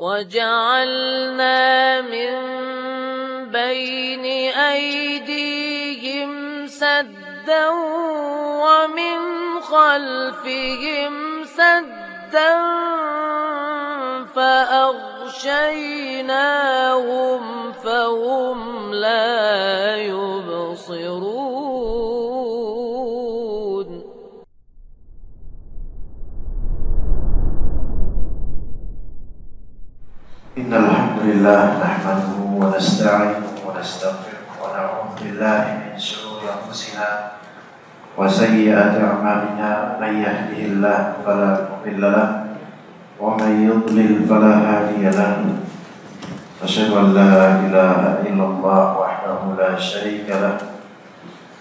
وجعلنا من بين أيديهم سدا ومن خلفهم سدا فأغشيناهم فهم لا يبصرون إن الحمد لله نحمده ونستعينه ونستغفره ونعوذ بالله من شرور أنفسنا وسيئات أعمالنا من يهده الله فلا مضل له ومن يضلل فلا هادي له أشهد أن لا إله إلا الله وحده لا شريك له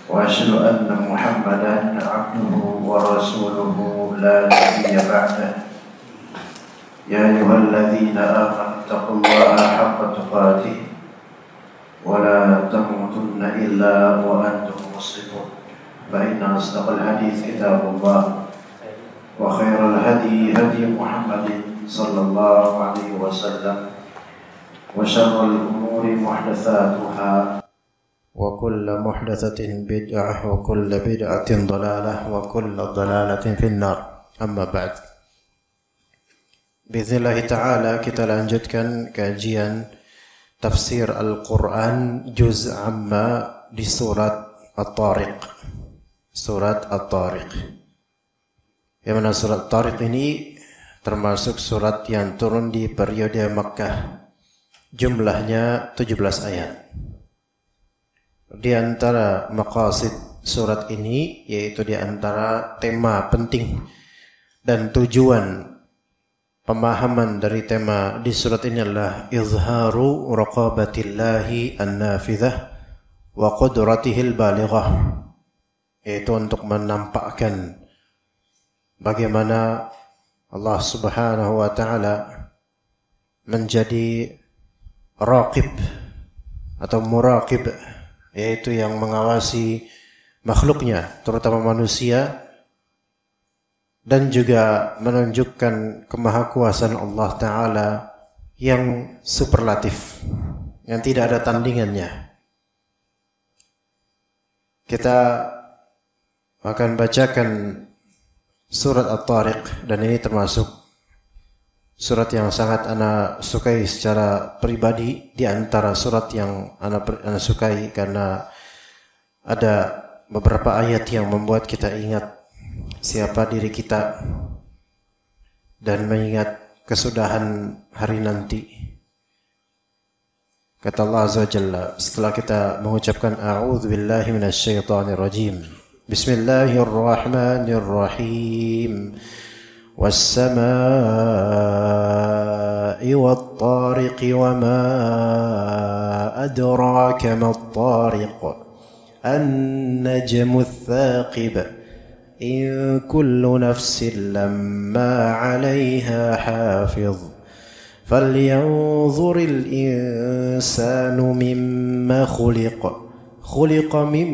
وأشهد أن محمدا عبده ورسوله لا نبي بعده يا أيها الذين آمنوا اتقوا الله حق تقاته ولا تموتن إلا وأنتم مسلمون فإن أصدق الحديث كتاب الله وخير الهدي هدي محمد صلى الله عليه وسلم وشر الأمور محدثاتها وكل محدثة بدعة وكل بدعة ضلالة وكل ضلالة في النار أما بعد Biiznillah ta'ala kita lanjutkan kajian tafsir Al-Quran juz amma di surat At-Tariq. Surat At-Tariq. Yang mana surat At-Tariq ini termasuk surat yang turun di periode Makkah. Jumlahnya 17 ayat. Di antara maqasid surat ini yaitu di antara tema penting dan tujuan pemahaman dari tema di surat ini adalah izharu raqabatillahi an-nafidhah wa qudratihil balighah, yaitu untuk menampakkan bagaimana Allah Subhanahu wa taala menjadi raqib atau muraqib, yaitu yang mengawasi makhluknya terutama manusia, dan juga menunjukkan kemahakuasaan Allah Ta'ala yang superlatif, yang tidak ada tandingannya. Kita akan bacakan surat At-Tariq, dan ini termasuk surat yang sangat ana sukai secara pribadi di antara surat yang ana sukai, karena ada beberapa ayat yang membuat kita ingat siapa diri kita dan mengingat kesudahan hari nanti. Kata Allah Azza wa Jalla setelah kita mengucapkan a'udzu billahi minasyaitonir rajim. Bismillahirrahmanirrahim. Was-samaa'i wat-tariqi wa ma adraka mat-tariq. An-najmu ats-tsaqib. إن كل نفس لما عليها حافظ فلينظر الإنسان مما خلق من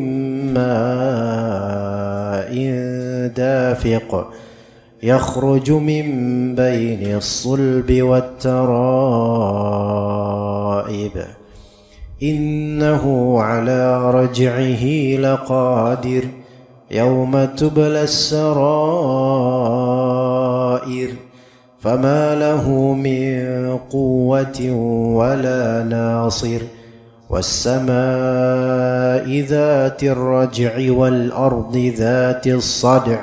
ماء دافق يخرج من بين الصلب والترائب إنه على رجعه لقادر يوم تبلى السرائر فما له من قوة ولا ناصر والسماء ذات الرجع والأرض ذات الصدع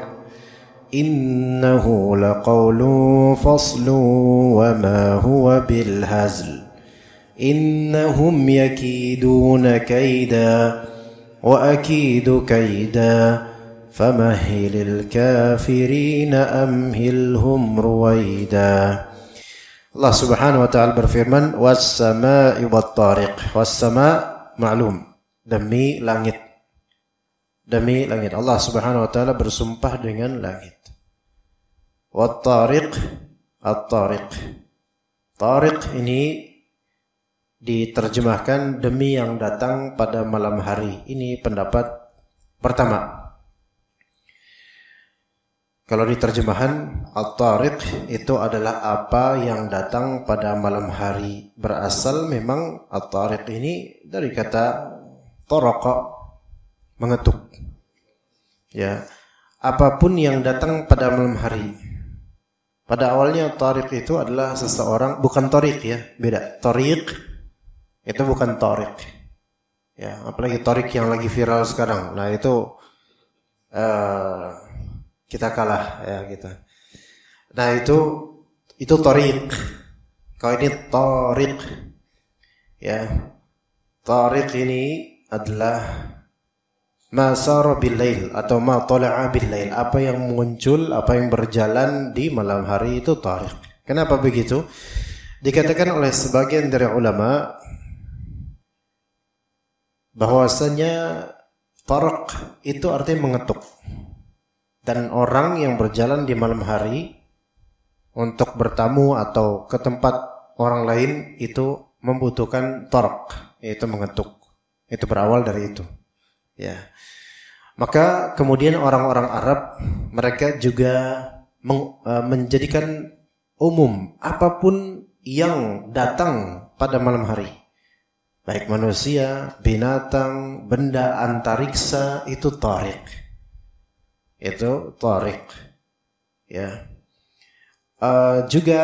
إنه لقول فصل وما هو بالهزل إنهم يكيدون كيدا وأكيد كيدا فمهل الكافرين أمهلهم رويدا. Allah Subhanahu wa taala berfirman was-samaa'i wat-tariq. Was-sama' ma'lum, demi langit. Demi langit. Allah Subhanahu wa taala bersumpah dengan langit. Wat-tariq, at-tariq. Tariq ini diterjemahkan demi yang datang pada malam hari. Ini pendapat pertama. Kalau di terjemahan at-tariq itu adalah apa yang datang pada malam hari. Berasal memang at-tariq ini dari kata taraqa, mengetuk. Ya, apapun yang datang pada malam hari. Pada awalnya tariq itu adalah seseorang, bukan tariq ya, beda. Tariq itu bukan tariq. Ya, apalagi tariq yang lagi viral sekarang. Nah, itu kita kalah ya gitu. Nah, itu tariq. Kalau ini tariq. Ya. Tariq ini adalah ma sara bil lail atau ma tala'a bil lail, apa yang muncul, apa yang berjalan di malam hari itu tariq. Kenapa begitu? Dikatakan oleh sebagian dari ulama bahwasanya tariq itu artinya mengetuk. Dan orang yang berjalan di malam hari untuk bertamu atau ke tempat orang lain itu membutuhkan tariq, yaitu mengetuk. Itu berawal dari itu. Ya. Maka kemudian orang-orang Arab mereka juga menjadikan umum apapun yang datang pada malam hari. Baik manusia, binatang, benda antariksa itu tariq. Itu tariq. Ya. Juga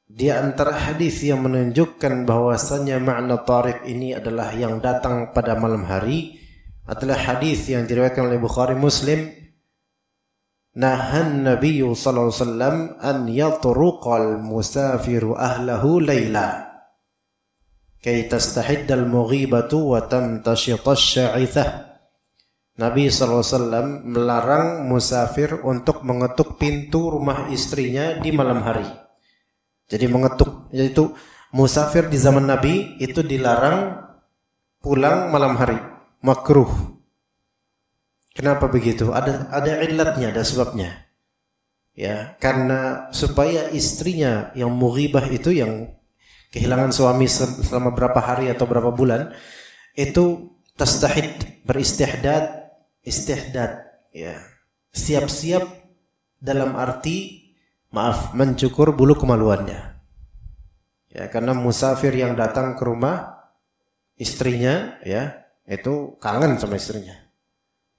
di antara hadis yang menunjukkan bahwasannya makna tariq ini adalah yang datang pada malam hari adalah hadis yang diriwayatkan oleh Bukhari Muslim. Nahan Nabi sallallahu alaihi wasallam an yatruqal musafiru ahlahu laila kay tastahidda al-mughibatu wa tamtashita asy-sya'ithah. Nabi SAW melarang musafir untuk mengetuk pintu rumah istrinya di malam hari. Jadi mengetuk, yaitu musafir di zaman Nabi itu dilarang pulang malam hari, makruh. Kenapa begitu? Ada illatnya, ada sebabnya. Ya, karena supaya istrinya yang mughibah itu, yang kehilangan suami selama berapa hari atau berapa bulan, itu tastahid, beristihdad, ya, siap-siap dalam arti mencukur bulu kemaluannya. Ya, karena musafir yang datang ke rumah istrinya, ya, itu kangen sama istrinya.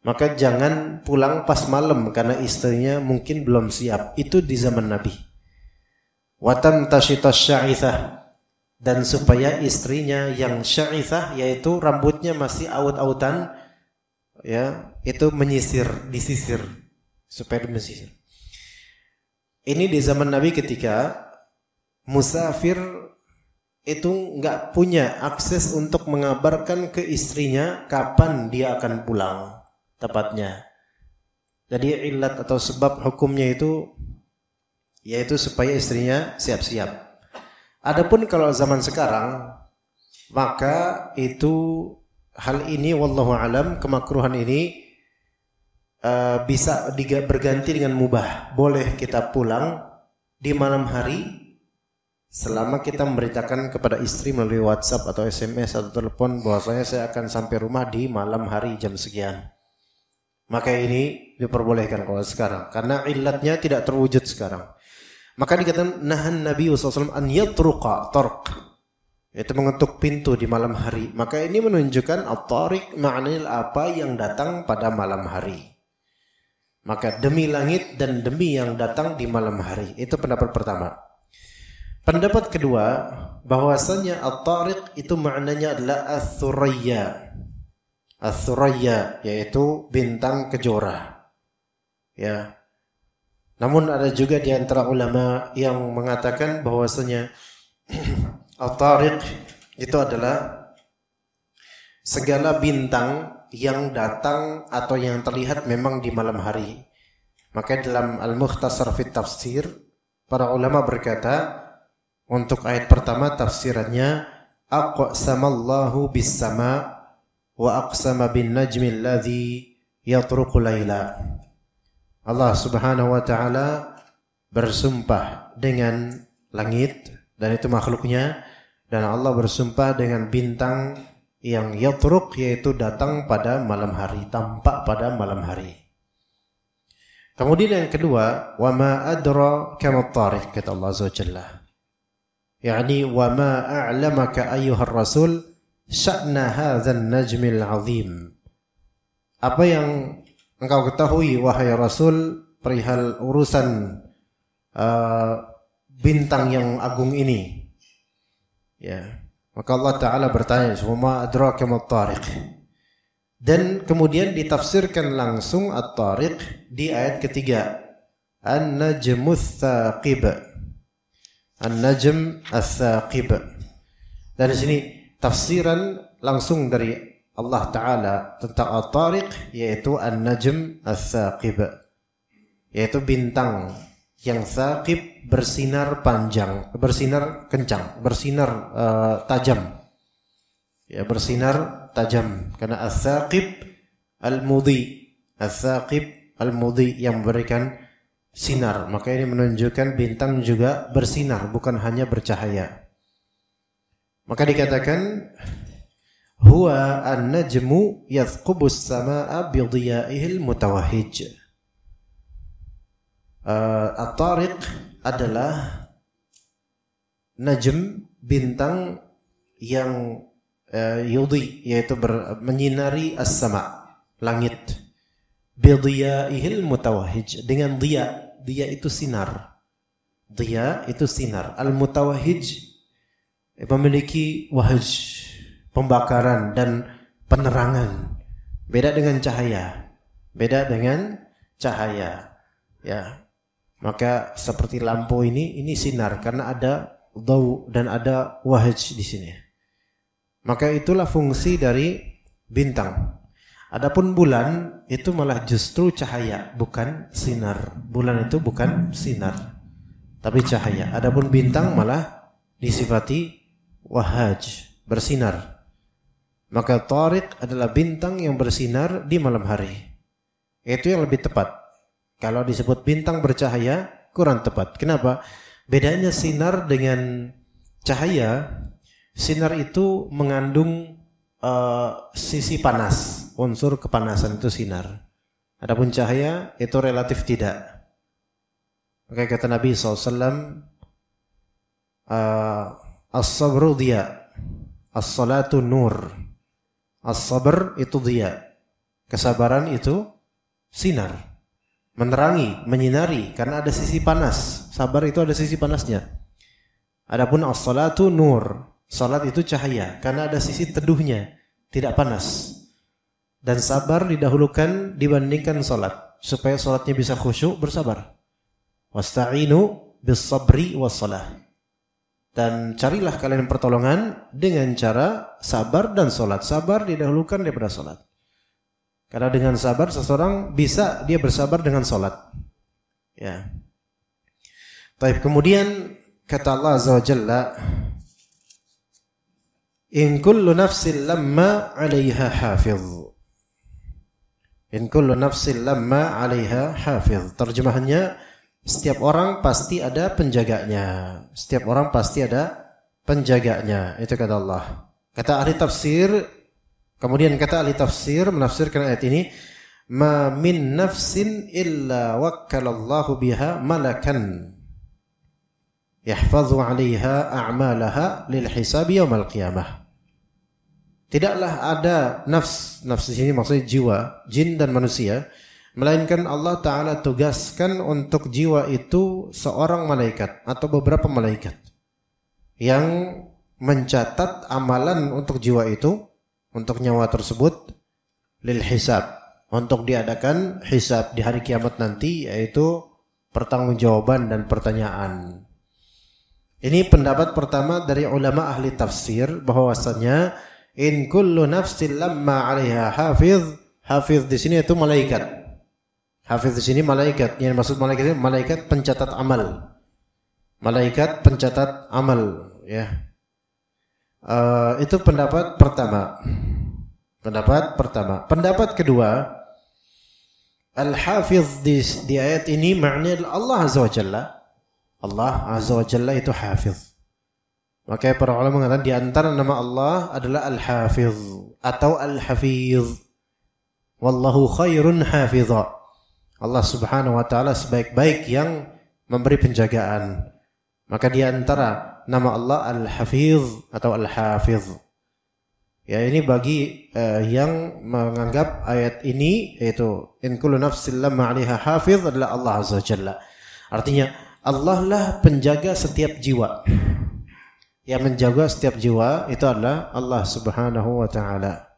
Maka jangan pulang pas malam karena istrinya mungkin belum siap. Itu di zaman Nabi. Watan tashitas sya'ithah, dan supaya istrinya yang sya'ithah, yaitu rambutnya masih aut-autan, ya, itu disisir supaya disisir. Ini di zaman Nabi ketika musafir itu nggak punya akses untuk mengabarkan ke istrinya kapan dia akan pulang tepatnya. Jadi ilat atau sebab hukumnya itu yaitu supaya istrinya siap-siap. Adapun kalau zaman sekarang, maka itu hal ini wallahu alam, kemakruhan ini bisa berganti dengan mubah. Boleh kita pulang di malam hari selama kita memberitakan kepada istri melalui WhatsApp atau SMS atau telepon bahwasanya saya akan sampai rumah di malam hari jam sekian. Maka ini diperbolehkan kalau sekarang karena illatnya tidak terwujud sekarang. Maka dikatakan nahan Nabi SAW an yatruqa tarq, yaitu mengetuk pintu di malam hari. Maka ini menunjukkan at-tariq maknanya apa yang datang pada malam hari. Maka demi langit dan demi yang datang di malam hari. Itu pendapat pertama. Pendapat kedua, bahwasanya at-tariq itu maknanya adalah ats-tsurayya. Ats-tsurayya yaitu bintang kejora. Ya. Namun ada juga di antara ulama yang mengatakan bahwasanya at-tariq itu adalah segala bintang yang datang atau yang terlihat memang di malam hari. Maka dalam Al-Mukhtasar fi Tafsir, para ulama berkata untuk ayat pertama tafsirannya aqsamallahu bis-sama wa aqsama bin najmi alladhi yatruqu laila. Allah Subhanahu wa taala bersumpah dengan langit dan itu makhluknya, dan Allah bersumpah dengan bintang yang yatruq yaitu datang pada malam hari, tampak pada malam hari. Kemudian yang kedua, wa ma adraka mat-tariq, kata Allah Azza wa Jalla. Yani wa ma a'lamaka ayyuhar rasul sya'na hadzal najmil 'azim. Apa yang engkau ketahui wahai Rasul perihal urusan bintang yang agung ini? Ya. Maka Allah Ta'ala bertanya, wa ma adraka mat-tariq. Dan kemudian ditafsirkan langsung at-tariq di ayat ketiga, an-najmus tsaqib. An-najm ats-tsaqib. Dan di sini tafsiran langsung dari Allah Ta'ala tentang at-tariq, yaitu an-najm ats-tsaqib, yaitu bintang yang tsaqib, bersinar panjang, bersinar kencang, bersinar tajam. Ya, bersinar tajam, karena ats-tsaqib al-mudhi, ats-tsaqib al-mudhi yang memberikan sinar. Maka ini menunjukkan bintang juga bersinar, bukan hanya bercahaya. Maka dikatakan huwa an-najmu yathqubus samaa'a bi dhiya'ihil mutawahhij. At-tariq adalah najm, bintang yang yudhi, yaitu menyinari as-sama', langit, bi dhiya'ihil mutawahhij, dengan dhiya. Dhiya itu sinar. Dhiya itu sinar. Al-mutawahhij memiliki wahj, pembakaran dan penerangan. Beda dengan cahaya. Beda dengan cahaya. Ya. Maka seperti lampu ini sinar karena ada dhaw dan ada wahj di sini. Maka itulah fungsi dari bintang. Adapun bulan itu malah justru cahaya, bukan sinar. Bulan itu bukan sinar, tapi cahaya. Adapun bintang malah disifati wahaj, bersinar. Maka tariq adalah bintang yang bersinar di malam hari. Itu yang lebih tepat. Kalau disebut bintang bercahaya kurang tepat. Kenapa? Bedanya sinar dengan cahaya. Sinar itu mengandung sisi panas, unsur kepanasan itu sinar. Adapun cahaya itu relatif tidak. Maka kata Nabi SAW, as-sabru dhiya, as-salatu nur. As-sabr itu dhiya, kesabaran itu sinar, menerangi, menyinari, karena ada sisi panas. Sabar itu ada sisi panasnya. Adapun as-salatu nur, salat itu cahaya, karena ada sisi teduhnya, tidak panas. Dan sabar didahulukan dibandingkan salat, supaya salatnya bisa khusyuk, bersabar. Wasta'inu bis-sabri was-salah. Dan carilah kalian pertolongan dengan cara sabar dan salat. Sabar didahulukan daripada salat. Karena dengan sabar seseorang bisa dia bersabar dengan salat. Ya. Baik, kemudian kata Allah Azza wa Jalla, in kullu nafsin lamma 'alaiha hafiz. In kullu nafsin lamma 'alaiha hafiz. Terjemahannya, setiap orang pasti ada penjaganya. Setiap orang pasti ada penjaganya. Itu kata Allah. Kata ahli tafsir, kemudian kata ahli tafsir menafsirkan ayat ini, ma min nafsin illa wakkalallahu biha malakan yahfazu 'alaiha a'malaha lil hisab yaumil qiyamah. Tidaklah ada nafs di sini maksudnya jiwa, jin dan manusia, melainkan Allah Ta'ala tugaskan untuk jiwa itu seorang malaikat atau beberapa malaikat yang mencatat amalan untuk jiwa itu, untuk nyawa tersebut, lil hisab, untuk diadakan hisab di hari kiamat nanti, yaitu pertanggungjawaban dan pertanyaan. Ini pendapat pertama dari ulama ahli tafsir, bahwasanya in kullu nafsin lamma 'alaiha hafiz. Hafiz di sini itu malaikat. Hafiz di sini malaikat. Yang maksud malaikat ini malaikat pencatat amal. Malaikat pencatat amal, ya. Itu pendapat pertama. Pendapat pertama. Pendapat kedua, al-hafiz di ayat ini maknanya Allah Azza wa Jalla. Allah Azza wa Jalla itu hafiz. Maka para ulama mengatakan di antara nama Allah adalah Al-Hafiz atau Al-Hafiz. Wallahu khairun hafizah. Allah Subhanahu wa taala sebaik-baik yang memberi penjagaan. Maka di antara nama Allah Al-Hafiz atau Al-Hafiz. Ya, ini bagi yang menganggap ayat ini yaitu in kullu nafsin lamma 'alaiha hafiz adalah Allah Azza wa Jalla. Artinya Allah lah penjaga setiap jiwa. Yang menjaga setiap jiwa itu adalah Allah Subhanahu wa taala.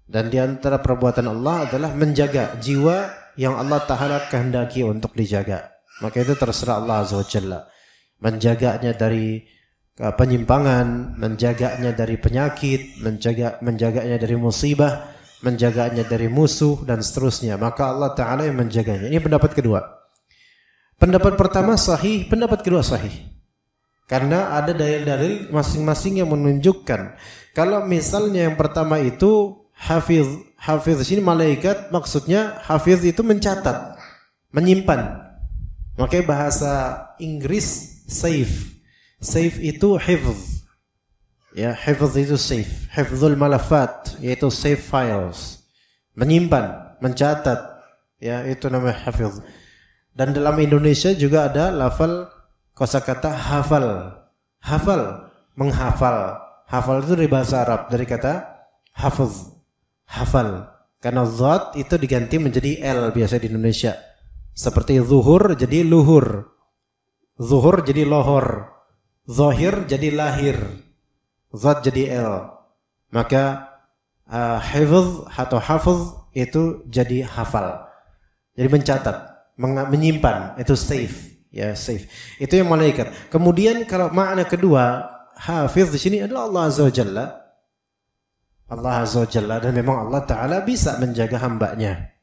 Dan di antara perbuatan Allah adalah menjaga jiwa yang Allah Ta'ala kehendaki untuk dijaga. Maka itu terserah Allah Azza wa Jalla. Menjaganya dari penyimpangan, menjaganya dari penyakit, menjaganya dari musibah, menjaganya dari musuh dan seterusnya. Maka Allah Ta'ala yang menjaganya. Ini pendapat kedua. Pendapat pertama sahih, pendapat kedua sahih. Karena ada dalil-dalil masing-masing yang menunjukkan kalau misalnya yang pertama itu hafiz di sini malaikat, maksudnya hafiz itu mencatat, menyimpan. Makanya bahasa Inggris save itu hifz. Ya, hifz itu save. Hifzul malafat yaitu save files. Menyimpan, mencatat. Ya, itu namanya hafiz. Dan dalam Indonesia juga ada lafal kosakata hafal. Hafal, menghafal. Hafal itu dari bahasa Arab, dari kata hafz. Hafal. Karena zat itu diganti menjadi L biasa di Indonesia. Seperti zuhur jadi luhur. Zuhur jadi lohor. Zahir jadi lahir. Zat jadi L. Maka hifz atau hafz itu jadi hafal. Jadi mencatat, menyimpan, itu save. Ya, save. Itu yang malaikat. Kemudian kalau makna kedua, hafiz di sini adalah Allah Azza wa Jalla. Allah Azza wa Jalla, dan memang Allah Ta'ala bisa menjaga hambanya.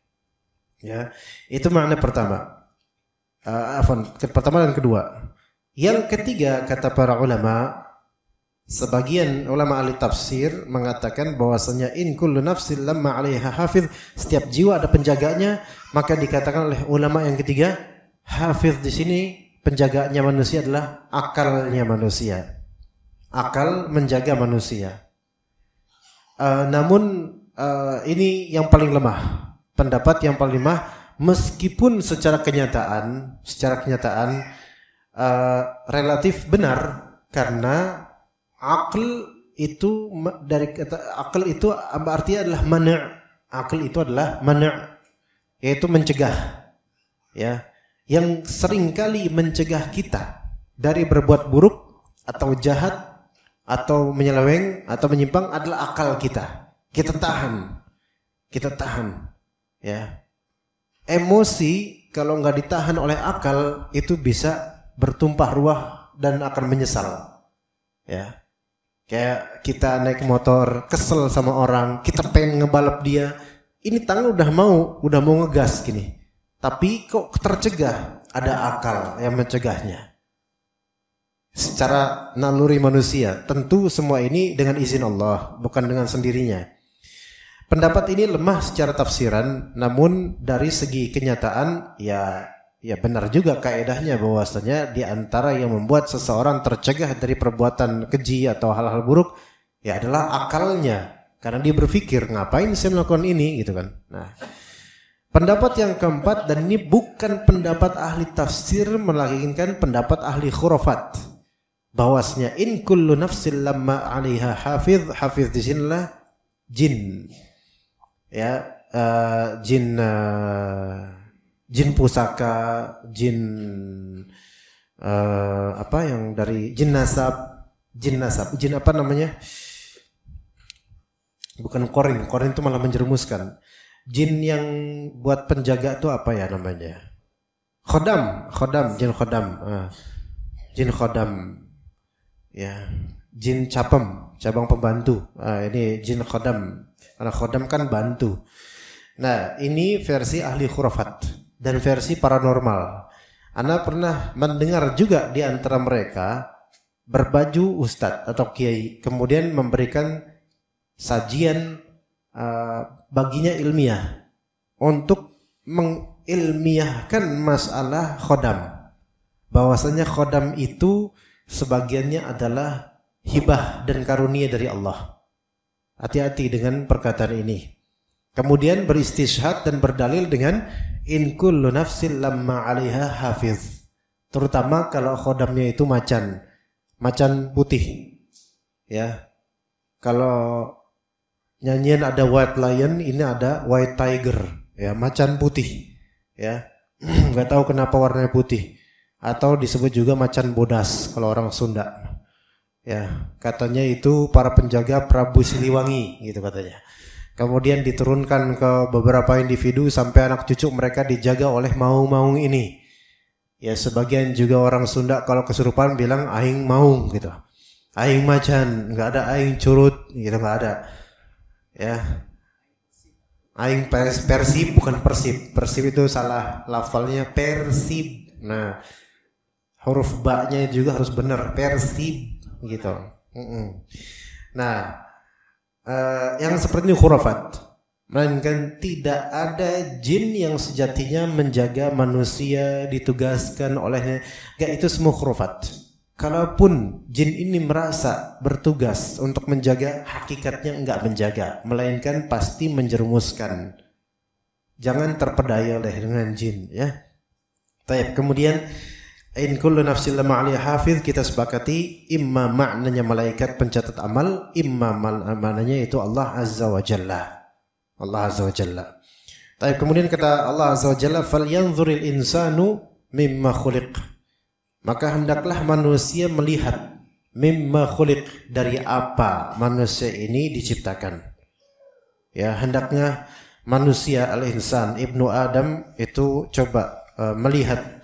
Ya, itu makna pertama. Pertama dan kedua. Yang ketiga, kata para ulama, sebagian ulama ahli tafsir mengatakan bahwasanya in kullu nafsin lamma 'alaiha hafiz, setiap jiwa ada penjaganya, maka dikatakan oleh ulama yang ketiga, hafiz di sini penjagaannya manusia adalah akalnya manusia. Akal menjaga manusia. Namun ini yang paling lemah, pendapat yang paling lemah, meskipun secara kenyataan relatif benar, karena akal itu dari kata akal itu artinya adalah mana'. Akal itu adalah mana', yaitu mencegah. Ya, yang seringkali mencegah kita dari berbuat buruk atau jahat atau menyeleweng atau menyimpang adalah akal kita. Kita tahan. Ya. Emosi kalau nggak ditahan oleh akal itu bisa bertumpah ruah dan akan menyesal. Ya. Kayak kita naik motor, kesel sama orang, kita pengen ngebalap dia. Ini tangan udah mau ngegas gini. Tapi kok tercegah? Ada akal yang mencegahnya. Secara naluri manusia, tentu semua ini dengan izin Allah, bukan dengan sendirinya. Pendapat ini lemah secara tafsiran, namun dari segi kenyataan ya benar juga kaedahnya bahwasanya di antara yang membuat seseorang tercegah dari perbuatan keji atau hal-hal buruk ya adalah akalnya, karena dia berpikir ngapain saya melakukan ini gitu kan. Nah, pendapat yang keempat, dan ini bukan pendapat ahli tafsir melainkan pendapat ahli khurafat, bahwasanya in kullu nafsin lamma 'alaiha hafiz di sinilah jin. Ya, jin pusaka, jin yang dari jin nasab, jin apa namanya? Bukan korin itu malah menjerumuskan. Jin yang buat penjaga itu apa ya namanya? Jin khodam. Ya, jin cabang pembantu. Ini jin khodam. Karena khodam kan bantu. Nah, ini versi ahli khurafat dan versi paranormal. Ana pernah mendengar juga di antara mereka berbaju ustadz atau kiai, kemudian memberikan sajian baginya ilmiah untuk mengilmiahkan masalah khodam. Bahwasanya khodam itu sebagiannya adalah hibah dan karunia dari Allah. Hati-hati dengan perkataan ini. Kemudian beristishhad dan berdalil dengan in kullu nafsin lamma 'alaiha hafiz. Terutama kalau khodamnya itu macan putih. Ya. Kalau nyanyian ada white lion, ini ada white tiger, ya, macan putih. Ya. Enggak tahu kenapa warnanya putih. Atau disebut juga macan bodas kalau orang Sunda. Ya, katanya itu para penjaga Prabu Siliwangi gitu katanya. Kemudian diturunkan ke beberapa individu sampai anak cucu mereka dijaga oleh maung-maung ini. Ya, sebagian juga orang Sunda kalau kesurupan bilang aing maung gitu. Aing macan, enggak ada aing curut gitu, enggak ada. Ya. Aing persib bukan persib. Persib itu salah lafalnya persib. Nah, huruf ba-nya juga harus benar, persib gitu. Nah, yang seperti ini khurafat, melainkan tidak ada jin yang sejatinya menjaga manusia ditugaskan olehnya. Gak, itu semua khurafat. Kalaupun jin ini merasa bertugas untuk menjaga, hakikatnya enggak menjaga, melainkan pasti menjerumuskan. Jangan terpedaya oleh dengan jin, ya. Baik, kemudian in kullu nafsin lamma 'alaiha hafiz, kita sepakati imma maknanya malaikat pencatat amal, imma maknanya itu Allah Azza wa Jalla. Allah Azza wa Jalla. Baik, kemudian kata Allah Azza wa Jalla, falyanzuril insanu mimma khuliq. Maka hendaklah manusia melihat mimma khuliq, dari apa manusia ini diciptakan. Ya, hendaknya manusia al-insan ibnu Adam itu coba melihat.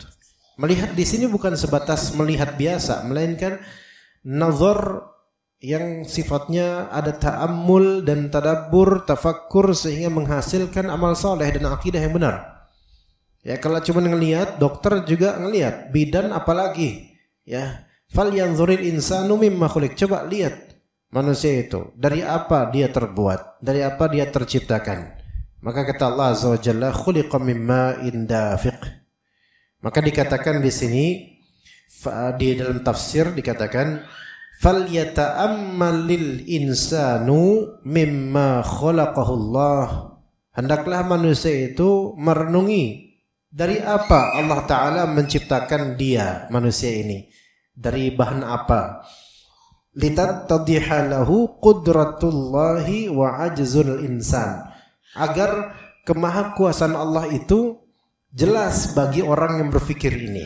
Melihat di sini bukan sebatas melihat biasa, melainkan nazar yang sifatnya ada ta'ammul dan tadabbur, tafakkur, sehingga menghasilkan amal soleh dan akidah yang benar. Ya, kalau cuma ngelihat, dokter juga ngelihat, bidan apalagi. Ya, fal yanzuril insanu mimma khuliq. Coba lihat manusia itu, dari apa dia terbuat, dari apa dia terciptakan. Maka kata Allah Azza wa Jalla, khuliqa mimma indafiq. Maka dikatakan di sini di dalam tafsir dikatakan fal yata'ammalil insanu mimma khalaqahu Allah. Hendaklah manusia itu merenungi dari apa Allah Ta'ala menciptakan dia, manusia ini. Dari bahan apa? Litattadiha lahu qudratullahi wa ajzul insan. Agar kemahakuasaan Allah itu jelas bagi orang yang berfikir ini.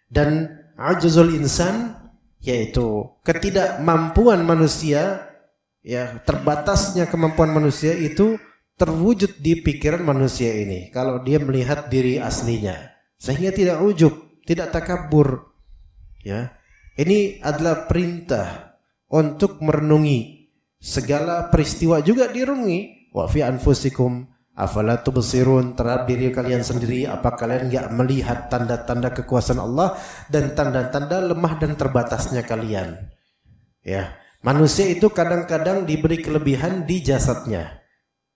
Dan ajzul insan, yaitu ketidakmampuan manusia, ya, terbatasnya kemampuan manusia itu terwujud di pikiran manusia ini kalau dia melihat diri aslinya, sehingga tidak ujub, tidak takabur. Ya, ini adalah perintah untuk merenungi segala peristiwa, juga direnungi. Wa fi anfusikum afala tubsirun, terhadap diri kalian sendiri, apa kalian enggak melihat tanda-tanda kekuasaan Allah dan tanda-tanda lemah dan terbatasnya kalian. Ya, manusia itu kadang-kadang diberi kelebihan di jasadnya.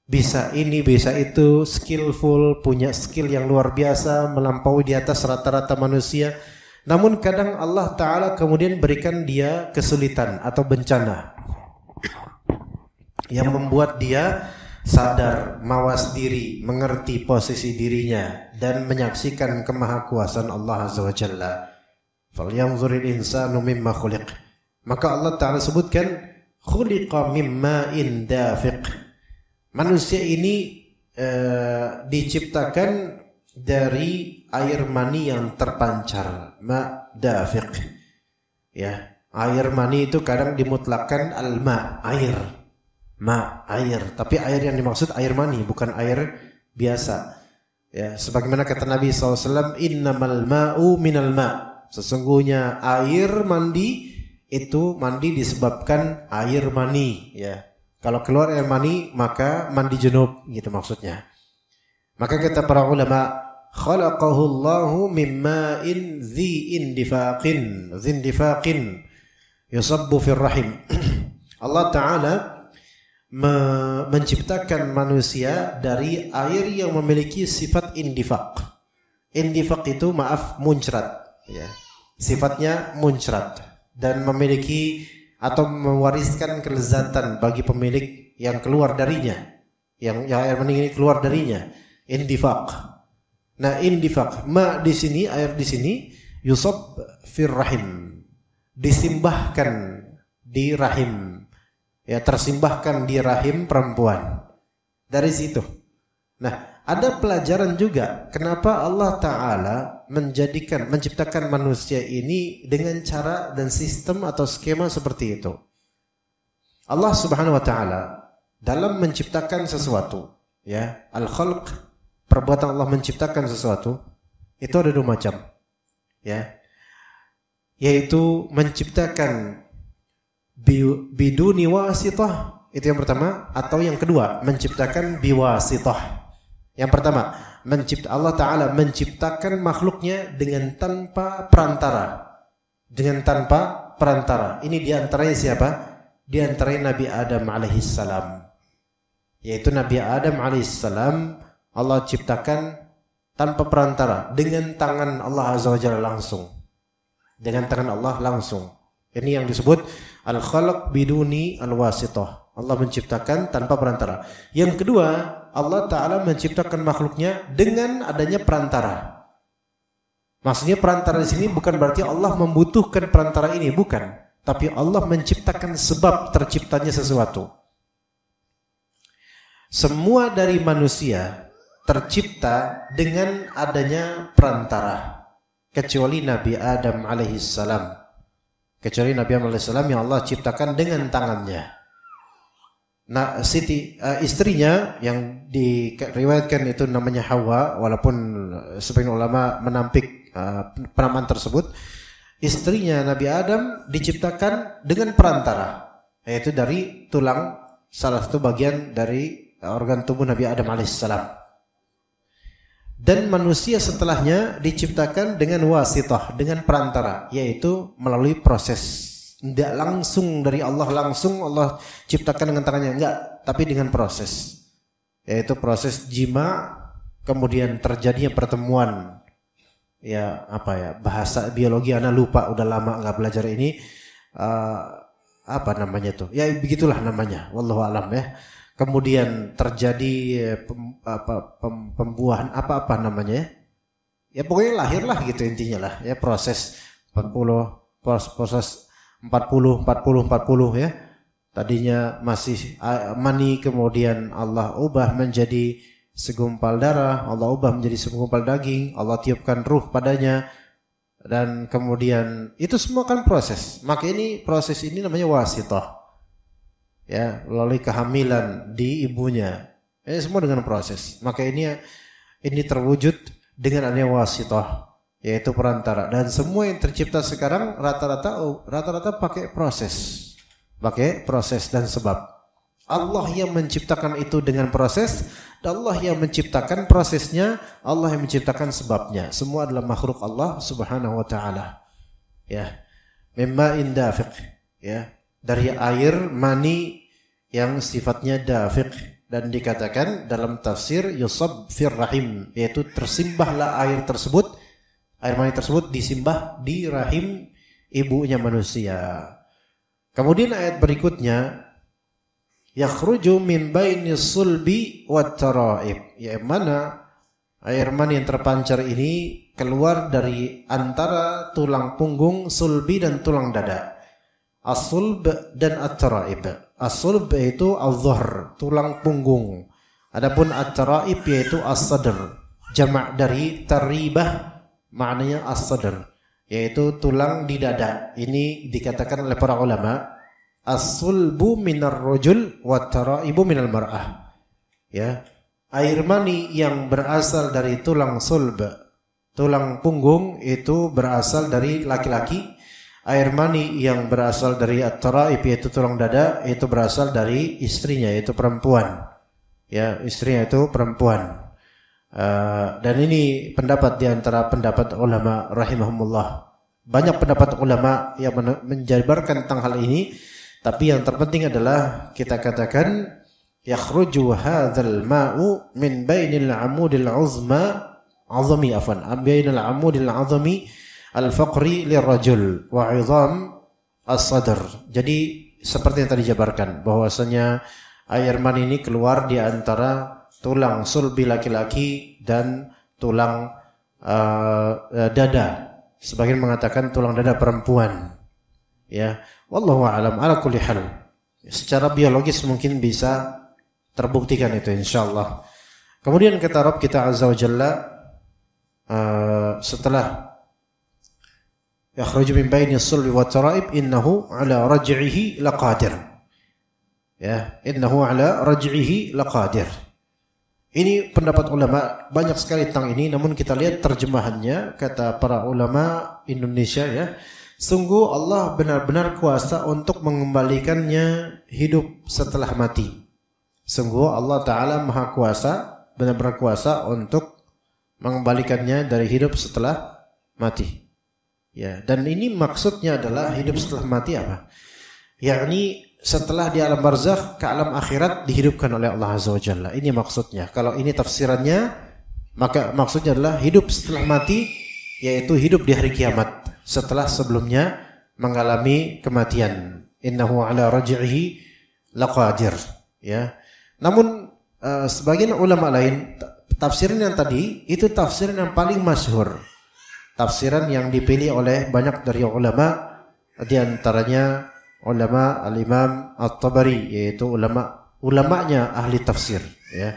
Bisa ini, bisa itu, skillful, punya skill yang luar biasa, melampaui di atas rata-rata manusia. Namun kadang Allah Ta'ala kemudian berikan dia kesulitan atau bencana yang membuat dia sadar, mawas diri, mengerti posisi dirinya, dan menyaksikan kemahakuasaan Allah Azza wa Jalla. Falyanzuril insanu mimma khuliq. Maka Allah Ta'ala sebutkan khuliqa mimma indafiq. Manusia ini diciptakan dari air mani yang terpancar, ma dafiq. Ya, air mani itu kadang dimutlakkan al-ma, air. Ma, air, tapi air yang dimaksud air mani, bukan air biasa. Ya, sebagaimana kata Nabi SAW, innamal ma'u minal ma'. Sesungguhnya air mandi itu mandi disebabkan air mani, ya. Kalau keluar air mani maka mandi junub, gitu maksudnya. Maka kata para ulama, khalaqahu Allahu mimma in dhi indifaqin, zindifaqin yusabbu fir rahim. Allah Ta'ala menciptakan manusia dari air yang memiliki sifat indifaq. Indifaq itu muncrat, ya. Sifatnya muncrat dan memiliki atau mewariskan kelezatan bagi pemilik yang keluar darinya. yang air mani ini keluar darinya. Indifaq. Nah, indifaq, ma di sini, air di sini yusab fir rahim. Disimbahkan di rahim. Ya, tersimbahkan di rahim perempuan. Dari situ. Nah, ada pelajaran juga kenapa Allah Ta'ala menciptakan manusia ini dengan cara dan sistem atau skema seperti itu. Allah Subhanahu wa Ta'ala dalam menciptakan sesuatu, ya, al-khalq, perbuatan Allah menciptakan sesuatu itu ada dua macam, ya, yaitu menciptakan biduni wasitah, itu yang pertama, atau yang kedua menciptakan biwasitah. Yang pertama, Allah Ta'ala menciptakan makhluknya dengan tanpa perantara, dengan tanpa perantara. Ini diantaranya siapa? Diantaranya Nabi Adam alaihissalam, yaitu Nabi Adam alaihissalam Allah ciptakan tanpa perantara, dengan tangan Allah Azza wa Jalla langsung, dengan tangan Allah langsung. Ini yang disebut al-khalq biduni al-wasitah. Allah menciptakan tanpa perantara. Yang kedua, Allah Ta'ala menciptakan makhluknya dengan adanya perantara. Maksudnya perantara di sini bukan berarti Allah membutuhkan perantara ini, bukan. Tapi Allah menciptakan sebab terciptanya sesuatu. Semua dari manusia tercipta dengan adanya perantara, kecuali Nabi Adam alaihissalam. Kecuali Nabi Adam alaihissalam yang Allah ciptakan dengan tangannya. Nah, istrinya yang diriwayatkan itu namanya Hawa, walaupun sebagian ulama menampik penamaan tersebut. Istrinya Nabi Adam diciptakan dengan perantara, yaitu dari tulang, salah satu bagian dari organ tubuh Nabi Adam alaihissalam. Dan manusia setelahnya diciptakan dengan wasitah, dengan perantara, yaitu melalui proses. Tidak langsung dari Allah, langsung Allah ciptakan dengan tangannya, enggak, tapi dengan proses, yaitu proses jima, kemudian terjadinya pertemuan. Ya, apa ya, bahasa biologi ana lupa, udah lama nggak belajar ini, apa namanya tuh, ya begitulah namanya, wallahu alam ya. Kemudian terjadi pembuahan apa namanya ya, pokoknya lahirlah gitu intinya lah ya, proses 40 ya. Tadinya masih mani, kemudian Allah ubah menjadi segumpal darah, Allah ubah menjadi segumpal daging, Allah tiupkan ruh padanya, dan kemudian itu semua kan proses. Maka ini proses ini namanya wasitah, ya, melalui kehamilan di ibunya. Ini semua dengan proses. Maka ini terwujud dengan adanya wasitah, yaitu perantara. Dan semua yang tercipta sekarang rata-rata pakai proses dan sebab. Allah yang menciptakan itu dengan proses, dan Allah yang menciptakan prosesnya, Allah yang menciptakan sebabnya. Semua adalah makhluk Allah Subhanahu wa Ta'ala. Ya, mimma'in dafiq, ya, dari air mani yang sifatnya dafiq, dan dikatakan dalam tafsir yusab fir rahim, yaitu tersimbahlah air mani tersebut disimbah di rahim ibunya manusia. Kemudian ayat berikutnya, yakhruju min baini sulbi wat taraib, ya, mana air mani yang terpancar ini keluar dari antara tulang punggung, sulbi, dan tulang dada. As-sulb dan at-taraib. As-sulb yaitu az-zahr, tulang punggung. Adapun at-taraib yaitu as-sadr, jamak dari taribah, maknanya as-sadr, yaitu tulang di dada. Ini dikatakan oleh para ulama, as-sulbu minar rajul wat taraibu minal mar'ah. Ya, air mani yang berasal dari tulang sulb, tulang punggung, itu berasal dari laki-laki. Air mani yang berasal dari at-taraib yaitu tulang dada, itu berasal dari istrinya, yaitu perempuan. Ya, istrinya itu perempuan. Dan ini pendapat di antara pendapat ulama rahimahumullah. Banyak pendapat ulama yang menjabarkan tentang hal ini. Tapi yang terpenting adalah kita katakan yakhruju hadzal ma'u min bainil 'amudil 'azami bainal 'amudil 'azami al-faqri lirrajul wa 'idham as-sadr. Jadi seperti yang tadi dijabarkan bahwasanya air mani ini keluar di antara tulang sulbi laki-laki dan tulang dada. Sebagian mengatakan tulang dada perempuan. Ya, wallahu a'lam. Ala kulli hal. Secara biologis mungkin bisa terbuktikan itu insyaallah. Kemudian kata Rabb kita Azza wa Jalla setelah yakhruju min baini sulbi wa tara'ib innahu ala raj'ihi laqadir. Ya, innahu ala raj'ihi laqadir. Ini pendapat ulama banyak sekali tentang ini, namun kita lihat terjemahannya kata para ulama Indonesia ya. Sungguh Allah benar-benar kuasa untuk mengembalikannya hidup setelah mati. Sungguh Allah Ta'ala maha kuasa, benar-benar kuasa untuk mengembalikannya dari hidup setelah mati. Ya, dan ini maksudnya adalah hidup setelah mati apa? Yakni setelah di alam barzakh ke alam akhirat dihidupkan oleh Allah Azza wa Jalla. Ini maksudnya. Kalau ini tafsirannya, maka maksudnya adalah hidup setelah mati, yaitu hidup di hari kiamat setelah sebelumnya mengalami kematian. Innahu ala raj'ihi laqadir. Ya. Namun sebagian ulama lain tafsiran yang tadi itu tafsiran yang paling masyhur. Tafsiran yang dipilih oleh banyak dari ulama, di antaranya ulama al-Imam At-Tabari, yaitu ulamanya ahli tafsir ya.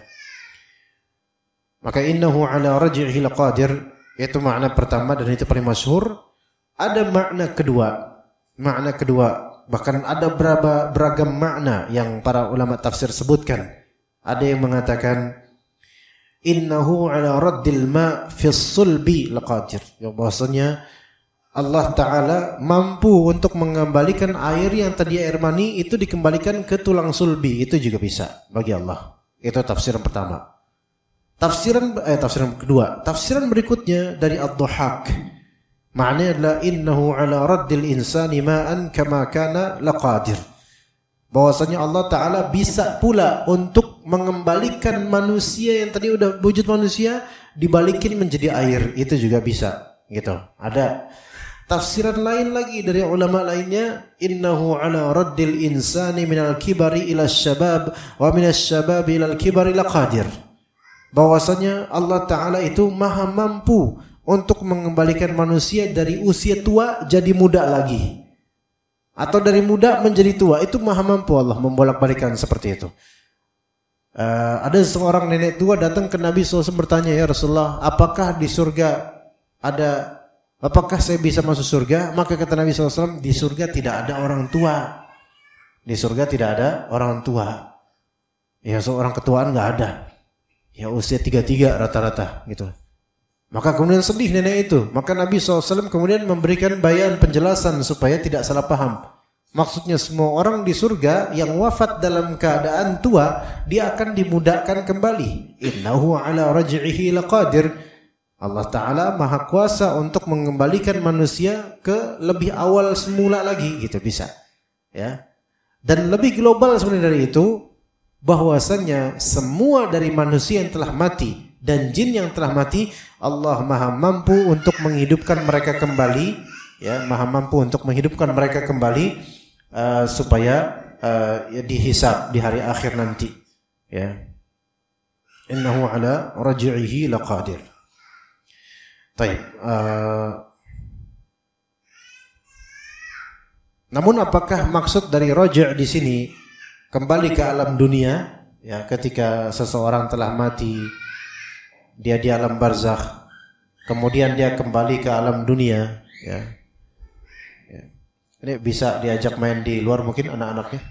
Maka innahu ala raj'ihi laqadir, itu makna pertama dan itu paling masyhur. Ada makna kedua, bahkan ada beragam makna yang para ulama tafsir sebutkan. Ada yang mengatakan innahu ala raddil ma fis sulbi laqadir, ya, bahwasanya Allah Ta'ala mampu untuk mengembalikan air yang tadi air mani itu dikembalikan ke tulang sulbi. Itu juga bisa bagi Allah. Itu tafsiran pertama. Tafsiran kedua. Tafsiran berikutnya dari Ad-Dhahhak. Maknanya adalah innahu ala raddil insani ma'an kama kana laqadir. Bahwasanya Allah Ta'ala bisa pula untuk mengembalikan manusia yang tadi udah wujud manusia dibalikin menjadi air. Itu juga bisa. Gitu. Ada tafsiran lain lagi dari ulama lainnya, innahu ala raddil insani minal kibari ila syabab wa minas syabab ila kibari laqadir. Bahwasanya Allah Ta'ala itu maha mampu untuk mengembalikan manusia dari usia tua jadi muda lagi, atau dari muda menjadi tua. Itu maha mampu Allah membolak-balikan seperti itu. Ada seorang nenek tua datang ke Nabi SAW bertanya, ya Rasulullah, apakah di surga apakah saya bisa masuk surga? Maka kata Nabi SAW, di surga tidak ada orang tua. Di surga tidak ada orang tua. Ya, seorang ketuaan nggak ada. Ya, usia 33 rata-rata gitu. Maka kemudian sedih nenek itu. Maka Nabi SAW kemudian memberikan bayan penjelasan supaya tidak salah paham. Maksudnya semua orang di surga yang wafat dalam keadaan tua, dia akan dimudahkan kembali. Innahu ala raj'ihi laqadir. Allah Ta'ala maha kuasa untuk mengembalikan manusia ke lebih awal semula lagi, gitu bisa. Ya. Dan lebih global sebenarnya dari itu, bahwasanya semua dari manusia yang telah mati dan jin yang telah mati, Allah maha mampu untuk menghidupkan mereka kembali, ya, maha mampu untuk menghidupkan mereka kembali supaya dihisab di hari akhir nanti. Ya. Innahu ala raj'ihi laqadir. Baik. Namun apakah maksud dari raja' di sini kembali ke alam dunia? Ya, ketika seseorang telah mati, dia di alam barzakh, kemudian dia kembali ke alam dunia. Ya. Ya. Ini bisa diajak main di luar mungkin anak-anaknya.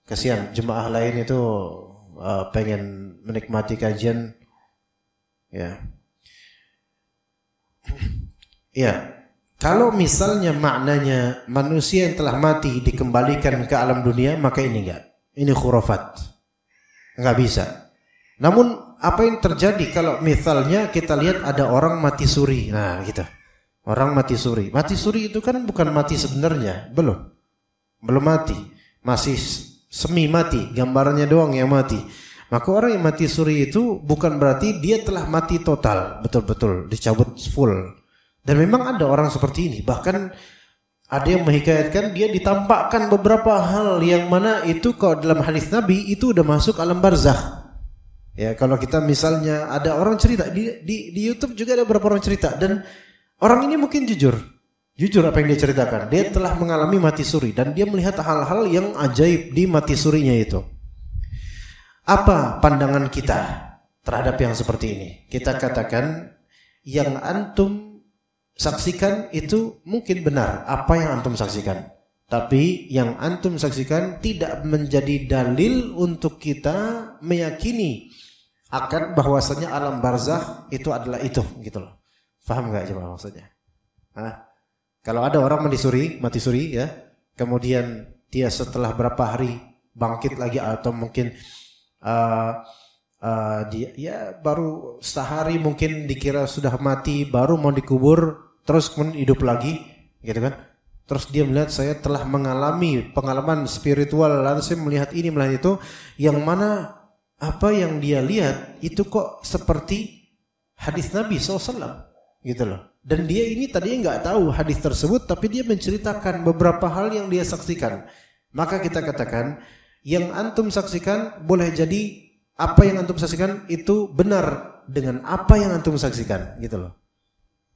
Kasihan jemaah lain itu pengen menikmati kajian. Ya. Ya, kalau misalnya maknanya manusia yang telah mati dikembalikan ke alam dunia, maka ini enggak. Ini khurafat. Enggak bisa. Namun apa yang terjadi kalau misalnya kita lihat ada orang mati suri. Nah, gitu. Orang mati suri. Mati suri itu kan bukan mati sebenarnya, belum mati. Masih semi mati, gambarannya doang yang mati. Maka orang yang mati suri itu bukan berarti dia telah mati total, betul-betul dicabut full. Dan memang ada orang seperti ini. Bahkan Ada yang menghikayatkan dia ditampakkan beberapa hal yang mana itu kalau dalam hadis Nabi itu udah masuk alam barzakh. Ya, kalau kita misalnya ada orang cerita di YouTube juga ada beberapa orang cerita dan orang ini mungkin jujur apa yang dia ceritakan. Dia telah mengalami mati suri dan dia melihat hal-hal yang ajaib di mati surinya itu. Apa pandangan kita terhadap yang seperti ini? Kita katakan yang antum saksikan itu mungkin benar apa yang antum saksikan. Tapi yang antum saksikan tidak menjadi dalil untuk kita meyakini akan bahwasanya alam barzakh itu adalah itu gitu loh. Paham enggak jemaah maksudnya? Kalau ada orang mati suri ya, kemudian dia setelah berapa hari bangkit lagi atau mungkin dia ya baru sehari mungkin dikira sudah mati baru mau dikubur terus kemudian hidup lagi gitu kan, terus dia melihat saya telah mengalami pengalaman spiritual lalu saya melihat ini melihat itu, yang mana apa yang dia lihat itu kok seperti hadis Nabi SAW gitu loh, dan dia ini tadinya nggak tahu hadis tersebut tapi dia menceritakan beberapa hal yang dia saksikan. Maka kita katakan yang antum saksikan boleh jadi apa yang antum saksikan itu benar dengan apa yang antum saksikan gitu loh.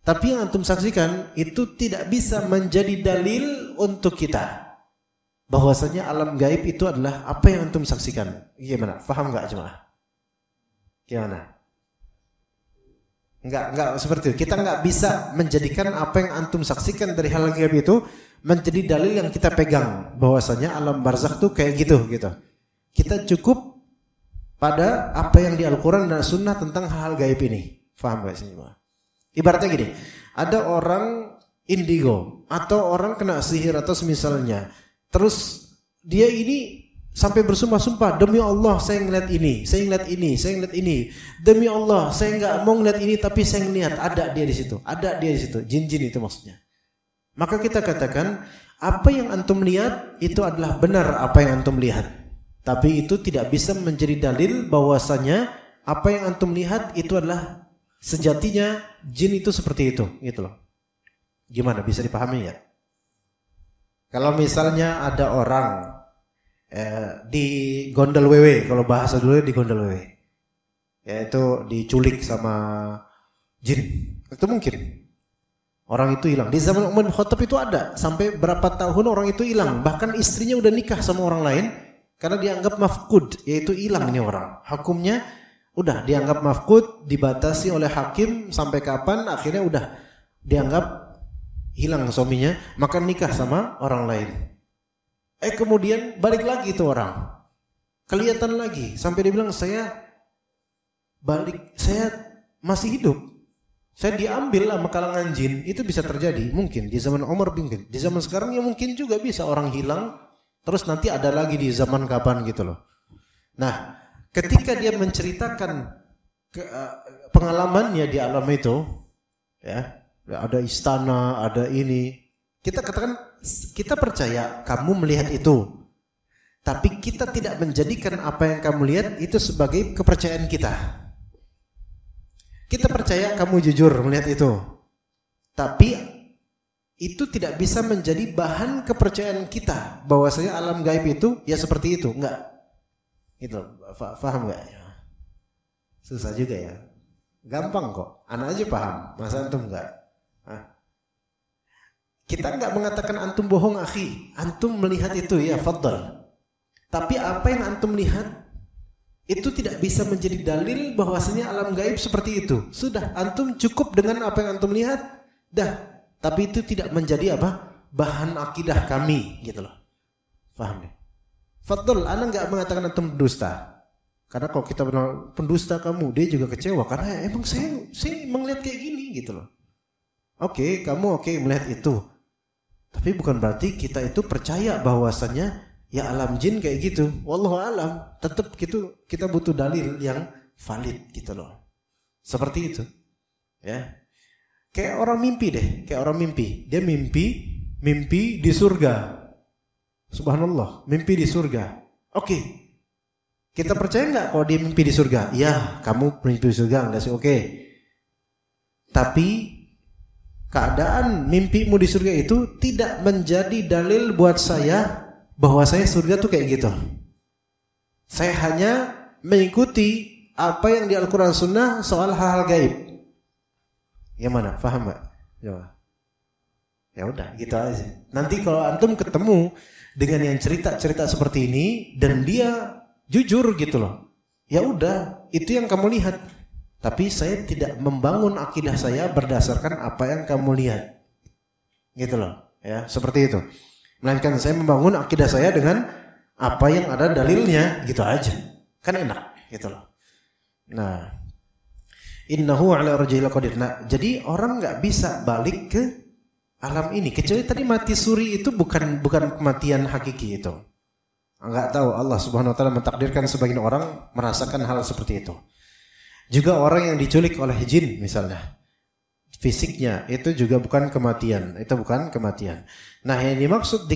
Tapi yang antum saksikan itu tidak bisa menjadi dalil untuk kita bahwasanya alam gaib itu adalah apa yang antum saksikan. Gimana? Paham enggak jemaah? Gimana? Enggak seperti itu. Kita enggak bisa menjadikan apa yang antum saksikan dari hal gaib itu menjadi dalil yang kita pegang bahwasanya alam barzakh tuh kayak gitu. Kita cukup pada apa yang di Al-Quran dan Sunnah tentang hal gaib ini. Paham enggak sih jemaah? Ibaratnya gini, ada orang indigo atau orang kena sihir atau semisalnya. Terus dia ini sampai bersumpah-sumpah, demi Allah saya ngeliat ini, saya ngeliat ini, saya ngeliat ini. Demi Allah saya nggak mau ngeliat ini tapi saya ngeliat ada dia di situ, ada dia di situ. Jin-jin itu maksudnya. Maka kita katakan apa yang antum lihat itu adalah benar apa yang antum lihat. Tapi itu tidak bisa menjadi dalil bahwasanya apa yang antum lihat itu adalah sejatinya jin itu seperti itu gitu loh. Gimana bisa dipahami ya? Kalau misalnya ada orang di gondol wewe, kalau bahasa dulu di gondol wewe, yaitu diculik sama jin, itu mungkin orang itu hilang. Di zaman Umar bin Khattab itu ada sampai berapa tahun orang itu hilang, bahkan istrinya udah nikah sama orang lain karena dianggap mafqud, yaitu hilang ini orang. Hukumnya udah dianggap mafqud, dibatasi oleh hakim sampai kapan, akhirnya udah dianggap hilang suaminya, maka nikah sama orang lain. Kemudian balik lagi itu orang, kelihatan lagi sampai dia bilang saya masih hidup, saya diambil sama kalangan jin. Itu bisa terjadi mungkin di zaman Umar bin Khattab. Di zaman sekarang ya mungkin juga bisa orang hilang terus nanti ada lagi di zaman kapan gitu loh. Nah, ketika dia menceritakan pengalamannya di alam itu, ya, ada istana, ada ini, kita katakan kita percaya kamu melihat itu, tapi kita tidak menjadikan apa yang kamu lihat itu sebagai kepercayaan kita. Kita percaya kamu jujur melihat itu, tapi itu tidak bisa menjadi bahan kepercayaan kita bahwasanya alam gaib itu ya seperti itu, enggak. Gitu, paham enggak? Susah juga ya. Gampang kok, anak aja paham, masa antum enggak? Kita enggak mengatakan antum bohong akhi, antum melihat itu ya fadhal. Tapi apa yang antum lihat itu tidak bisa menjadi dalil bahwasanya alam gaib seperti itu. Sudah, antum cukup dengan apa yang antum lihat, dah. Tapi itu tidak menjadi apa? Bahan akidah kami, gitu loh. Paham ya? Fadl, ana enggak mengatakan antum pendusta. Karena kalau kita bilang pendusta kamu, dia juga kecewa karena emang saya melihat kayak gini gitu loh. Oke, kamu melihat itu. Tapi bukan berarti kita itu percaya bahwasannya ya alam jin kayak gitu. Wallahu alam, tetap gitu kita butuh dalil yang valid gitu loh. Seperti itu. Ya. Kayak orang mimpi deh, kayak orang mimpi. Dia mimpi di surga. Subhanallah, mimpi di surga. Oke. Kita percaya enggak kalau dia mimpi di surga? Ya, kamu mimpi di surga enggak sih? Oke. Tapi keadaan mimpimu di surga itu tidak menjadi dalil buat saya bahwa saya surga tuh kayak gitu. Saya hanya mengikuti apa yang di Al-Quran Sunnah soal hal-hal gaib. Yang mana? Paham nggak? Ya udah, gitu aja. Nanti kalau antum ketemu dengan yang cerita-cerita seperti ini dan dia jujur gitu loh, ya udah, itu yang kamu lihat. Tapi saya tidak membangun akidah saya berdasarkan apa yang kamu lihat, gitu loh, ya seperti itu. Melainkan saya membangun akidah saya dengan apa yang ada dalilnya, gitu aja. Kan enak, gitu loh. Nah, innahu ala rajil qadir. Nah, jadi orang nggak bisa balik ke alam ini kecuali tadi mati suri itu bukan kematian hakiki itu. Enggak tahu, Allah Subhanahu wa taala mentakdirkan sebagian orang merasakan hal seperti itu. Juga orang yang diculik oleh jin misalnya. Fisiknya itu juga bukan kematian, itu bukan kematian. Nah, yang dimaksud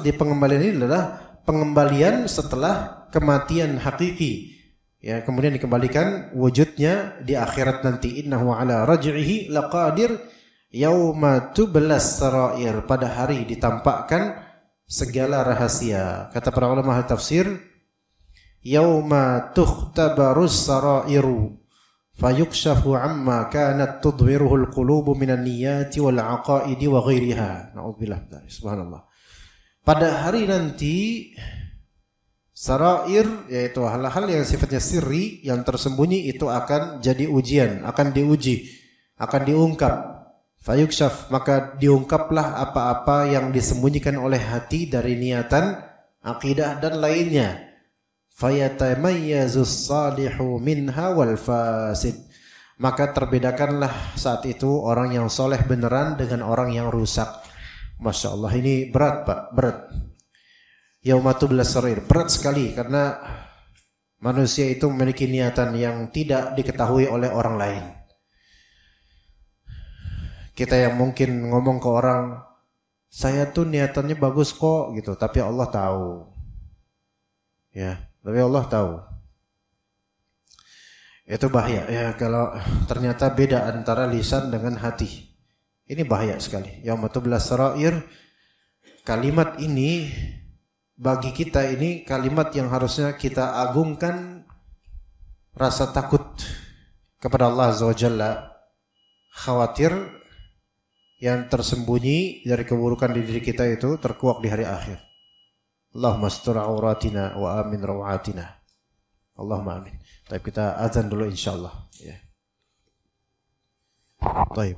di pengembalian ini adalah pengembalian setelah kematian hakiki. Ya, kemudian dikembalikan wujudnya di akhirat nanti. Innahu ala raj'ihi laqadir yauma tublas sarair, pada hari ditampakkan segala rahasia. Kata para ulama ahli tafsir, yauma tukhtabarus sarairu fayukshafu amma kanat tudwiruhu alqulubu minan niyati wal aqaidi wa ghairiha. Na'udzubillah, subhanallah. Pada hari nanti sarair, yaitu hal-hal yang sifatnya sirri, yang tersembunyi itu akan jadi ujian, akan diuji, akan diungkap. Fayukshaf, maka diungkaplah apa-apa yang disembunyikan oleh hati dari niatan, akidah dan lainnya. Fayatamayyazus salihu minha wal fasid, maka terbedakanlah saat itu orang yang soleh beneran dengan orang yang rusak. Masya Allah, ini berat Pak, berat. Yaumatublas sarair, berat sekali karena manusia itu memiliki niatan yang tidak diketahui oleh orang lain. Kita yang mungkin ngomong ke orang, saya tuh niatannya bagus kok gitu, tapi Allah tahu. Ya, tapi Allah tahu. Itu bahaya ya kalau ternyata beda antara lisan dengan hati. Ini bahaya sekali. Yaumatublas sarair, kalimat ini bagi kita ini kalimat yang harusnya kita agungkan rasa takut kepada Allah Azza wa Jalla, khawatir yang tersembunyi dari keburukan di diri kita itu terkuak di hari akhir. Allahumma astur auratina wa amin rawatina. Allahumma amin. Baik, kita azan dulu insyaallah ya. Baik.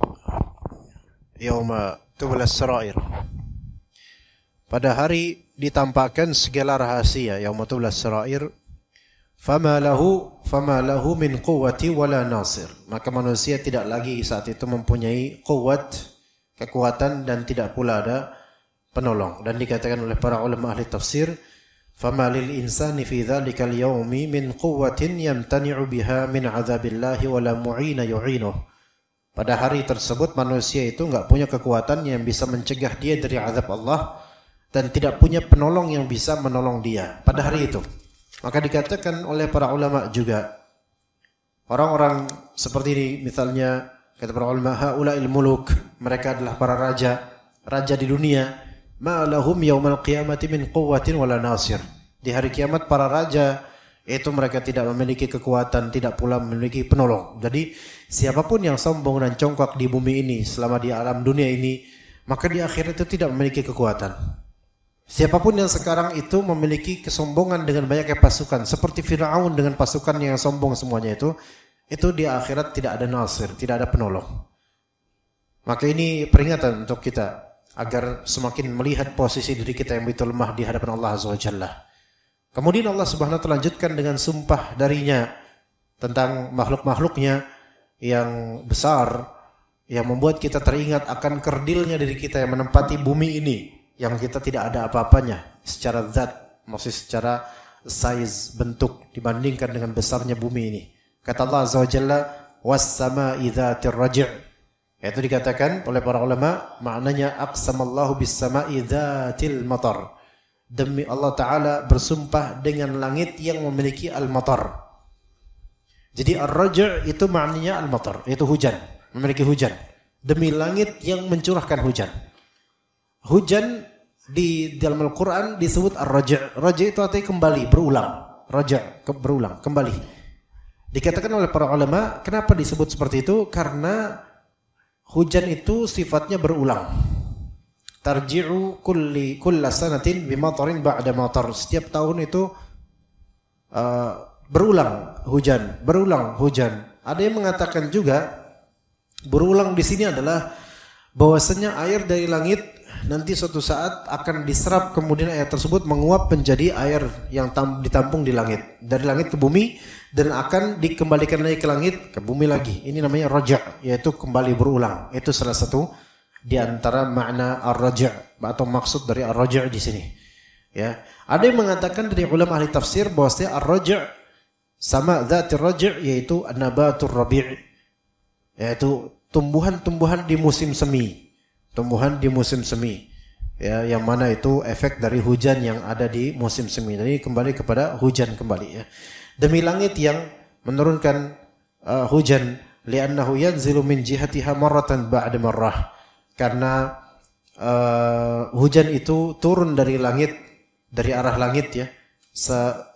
Yauma tublas sarair. Pada hari ditampakkan segala rahasia, yauma tublas sarair. Fama lahu min quwwati wala nasir. Maka manusia tidak lagi saat itu mempunyai quwwat, kekuatan, dan tidak pula ada penolong. Dan dikatakan oleh para ulama ahli tafsir, fama lil insani fi dzalikal yaumi min quwwatin yamtani'u biha min 'adzabillahi wala mu'ina yu'inuh. Pada hari tersebut manusia itu enggak punya kekuatan yang bisa mencegah dia dari azab Allah dan tidak punya penolong yang bisa menolong dia pada hari itu. Maka dikatakan oleh para ulama juga, orang-orang seperti ini misalnya, kata para ulama, haula'il muluk, mereka adalah para raja di dunia, ma lahum yaumal qiyamati min quwwatin wala nasir. Di hari kiamat para raja itu mereka tidak memiliki kekuatan, tidak pula memiliki penolong. Jadi siapapun yang sombong dan congkak di bumi ini selama di alam dunia ini, maka di akhirat itu tidak memiliki kekuatan. Siapapun yang sekarang itu memiliki kesombongan dengan banyaknya pasukan, seperti Fir'aun dengan pasukan yang sombong semuanya itu di akhirat tidak ada nasir, tidak ada penolong. Maka ini peringatan untuk kita agar semakin melihat posisi diri kita yang begitu lemah di hadapan Allah Azza wa Jalla. Kemudian Allah Subhanahu wa taala lanjutkan dengan sumpah darinya tentang makhluk-makhluknya yang besar, yang membuat kita teringat akan kerdilnya diri kita yang menempati bumi ini, yang kita tidak ada apa-apanya secara zat, maksud secara size, bentuk dibandingkan dengan besarnya bumi ini. Kata Allah Azza wa Jalla, was-sama'i dzatir raji'. Itu dikatakan oleh para ulama, maknanya aqsamallahu bis-sama'i dzatil matar. Demi Allah Ta'ala bersumpah dengan langit yang memiliki al-matar. Jadi ar-raji' itu maknanya al-matar, itu hujan, memiliki hujan. demi langit yang mencurahkan hujan. Hujan di dalam Al-Quran disebut ar-raja'. Raja' itu artinya kembali, berulang. Raja' berulang, kembali. Dikatakan oleh para ulama, kenapa disebut seperti itu? Karena hujan itu sifatnya berulang. Tarji'u kulla sanatin bimatarin ba'da matar. Setiap tahun itu berulang hujan, berulang hujan. Ada yang mengatakan juga berulang di sini adalah bahwasanya air dari langit nanti suatu saat akan diserap, kemudian air tersebut menguap menjadi air yang ditampung di langit, dari langit ke bumi, dan akan dikembalikan lagi ke langit, ke bumi lagi. Ini namanya raja', yaitu kembali berulang. Itu salah satu di antara makna ar-raja' atau maksud dari ar-raja' di sini. Ya, ada yang mengatakan dari ulama ahli tafsir bahwasanya ar-raja' sama dzatir raja', yaitu an-nabatur rabi', yaitu tumbuhan-tumbuhan di musim semi. Tumbuhan di musim semi, ya, yang mana itu efek dari hujan yang ada di musim semi. Jadi kembali kepada hujan kembali, ya. Demi langit yang menurunkan hujan, li'annahu yanzilu min jihatiha marratan ba'da marrah. Karena hujan itu turun dari langit, dari arah langit, ya,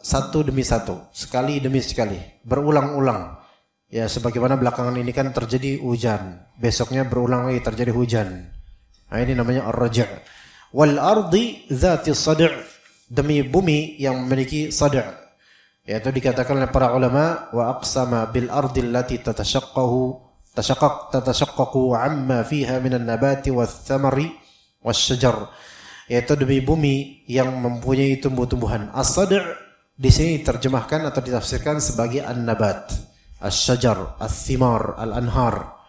satu demi satu, sekali demi sekali, berulang-ulang. Ya, sebagaimana belakangan ini kan terjadi hujan, besoknya berulang lagi terjadi hujan. Nah, ini namanya ar-raja'. Wal ardi dzati sad', demi bumi yang memiliki sad'. Yaitu dikatakan oleh para ulama, wa aqsama bil ardi allati tatashaqqaqu amma fiha minan nabati wath thamari wasyajar. Yaitu demi bumi yang mempunyai tumbuh-tumbuhan. As-sad' di sini diterjemahkan atau ditafsirkan sebagai an-nabat, asy-syajar, ath-thimar, al-anhar.